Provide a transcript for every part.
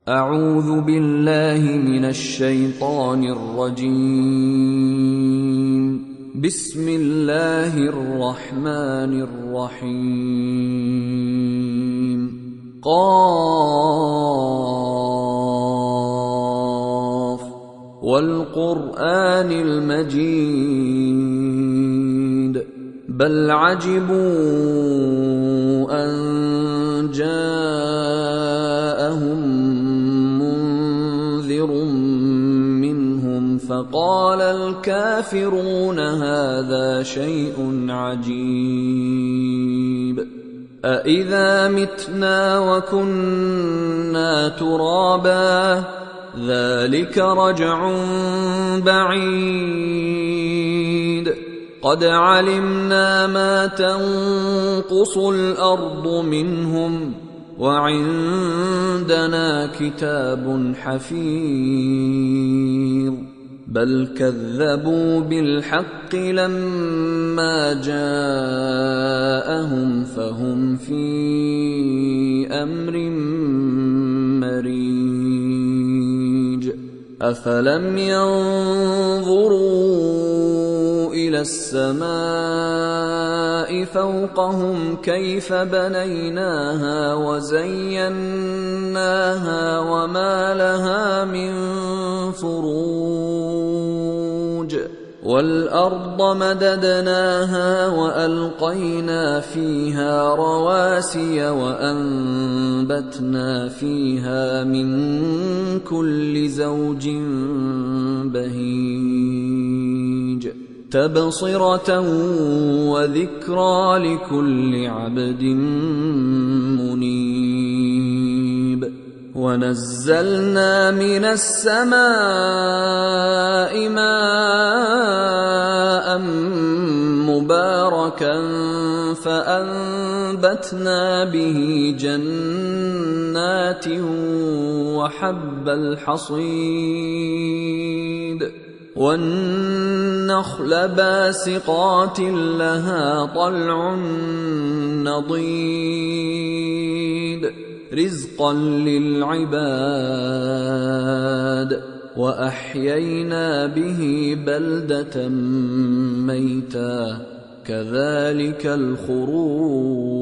أعوذ بالله من الشيطان الرجيم. بسم الله الرحمن الرحيم. قاف والقرآن المجيد بل عجبوا أن جاءهم منذر منهم فقال الكافرون هذا شيء عجيب أإذا متنا وكنا ترابا ذلك رجع بعيد قد علمنا ما تنقص الأرض منهم وعندنا كتاب حفيظ بل كذبوا بالحق لما جاءهم فهم في أمر مريج أفلم ينظروا إلى السماء فوقهم كيف بنيناها وزيناها وما لها من فروج والأرض مددناها وألقينا فيها رواسي وأنبتنا فيها من كل زوج بهيج تبصرة وذكرى لكل عبد منيب ونزلنا من السماء ماء مباركا فأنبتنا به جنات وحب الحصيد والنخل باسقات لها طلع نضيد رزقا للعباد وأحيينا به بلدة ميتا كذلك الخروج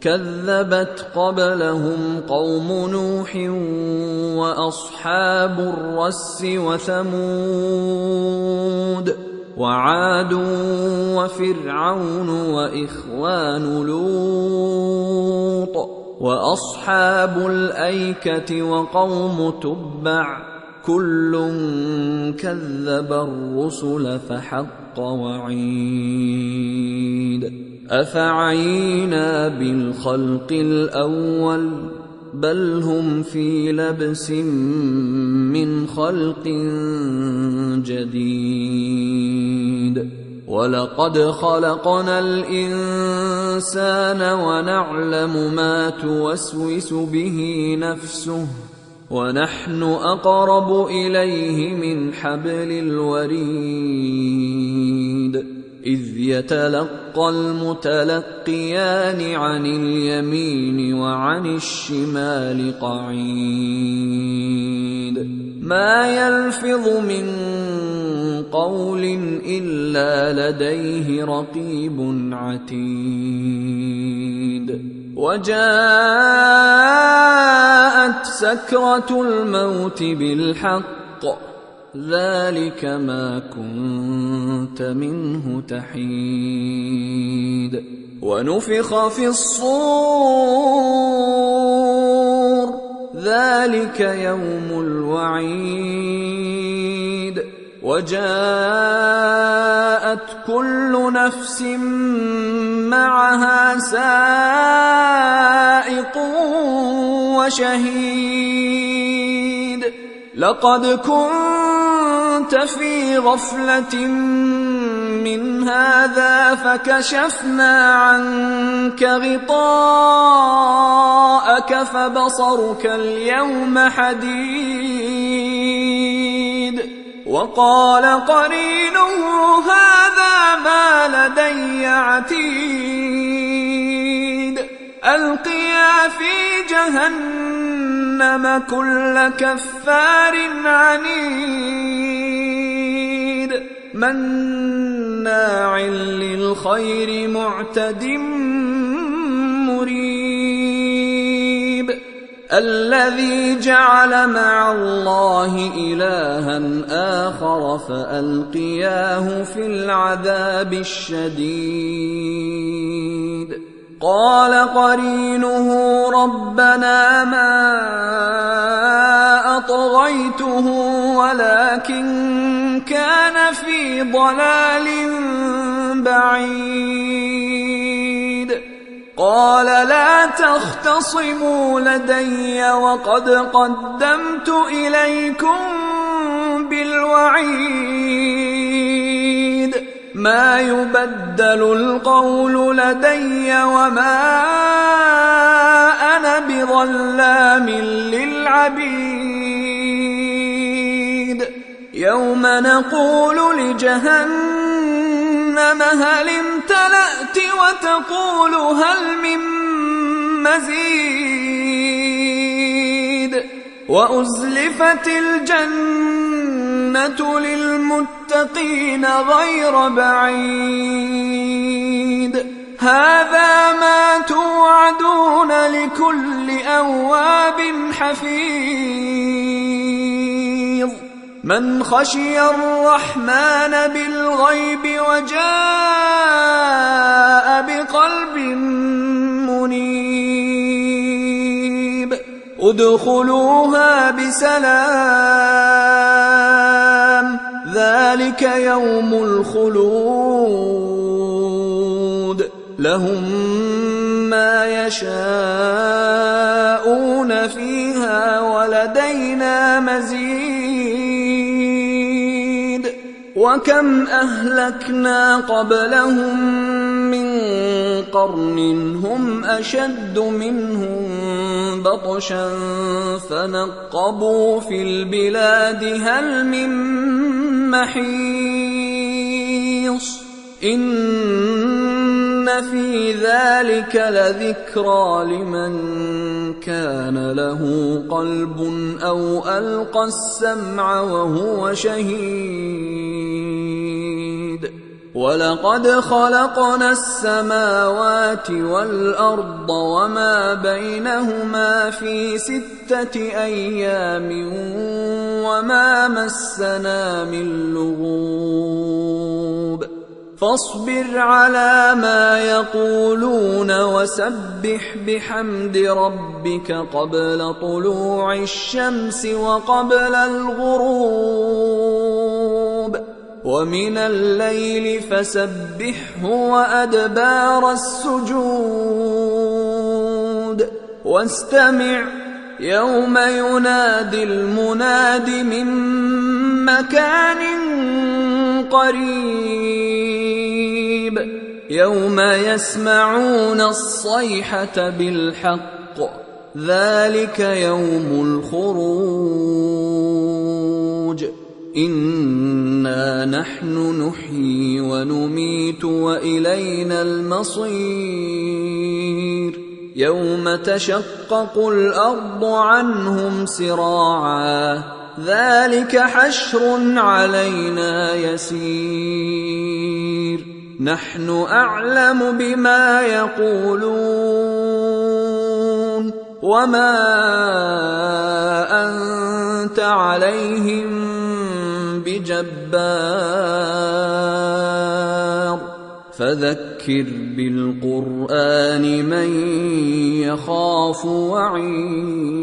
كذبت قبلهم قوم نوح وأصحاب الرس وثمود وعاد وفرعون وإخوان لوط وأصحاب الأيكة وقوم تبع كل كذب الرسل فحق وعيد أفعينا بالخلق الأول بل هم في لبس من خلق جديد ولقد خلقنا الإنسان ونعلم ما توسوس به نفسه ونحن أقرب إليه من حبل الوريد إذ يتلقى المتلقيان عن اليمين وعن الشمال قعيد ما يلفظ من قول إلا لديه رقيب عتيد وجاءت سكرة الموت بالحق ذلك ما كنت منه تحيد ونفخ في الصور ذلك يوم الوعيد وجاءت كل نفس معها سائق وشهيد لقد كنت في غفلة من هذا فكشفنا عنك غطاءك فبصرك اليوم حديد وقال قرينه هذا ما لدي عتيد ألقيا في جهنم كل كفار عنيد مناع للخير معتد مريب الذي جعل مع الله إلها آخر فألقياه في العذاب الشديد قال قرينه ربنا ما أطغيته ولكن كان في ضلال بعيد قال لا تختصموا لدي وقد قدمت إليكم بالوعيد ما يبدل القول لدي وما أنا بظلام للعبيد يوم نقول لجهنم هل امتلأت وتقول هل من مزيد وأزلفت الجنة للمتقين غير بعيد هذا ما توعدون لكل أواب حفيظ من خشي الرحمن بالغيب وجاء بقلب منيب ادخلوها بسلام ذلك يوم الخلود لهم ما يشاءون فيها ولدينا مزيد وكم أهلكنا قبلهم من قرن هم أشد منهم بطشا فنقبوا في البلاد هل من محيص إن في ذلك لذكرى لمن كان له قلب أو ألقى السمع وهو شهيد ولقد خلقنا السماوات والأرض وما بينهما في 6 أيام وما مسنا من لغوب فاصبر على ما يقولون وسبح بحمد ربك قبل طلوع الشمس وقبل الغروب ومن الليل فسبحه وأدبار السجود واستمع يوم ينادي المناد من مكان قريب يوم يسمعون الصيحة بالحق ذلك يوم الخروج إنا نحن نحيي ونميت وإلينا المصير يوم تشقق الأرض عنهم سراعا ذلك حشر علينا يسير نحن أعلم بما يقولون وما أنت عليهم بجبار فذكر بالقرآن من يخاف وعيد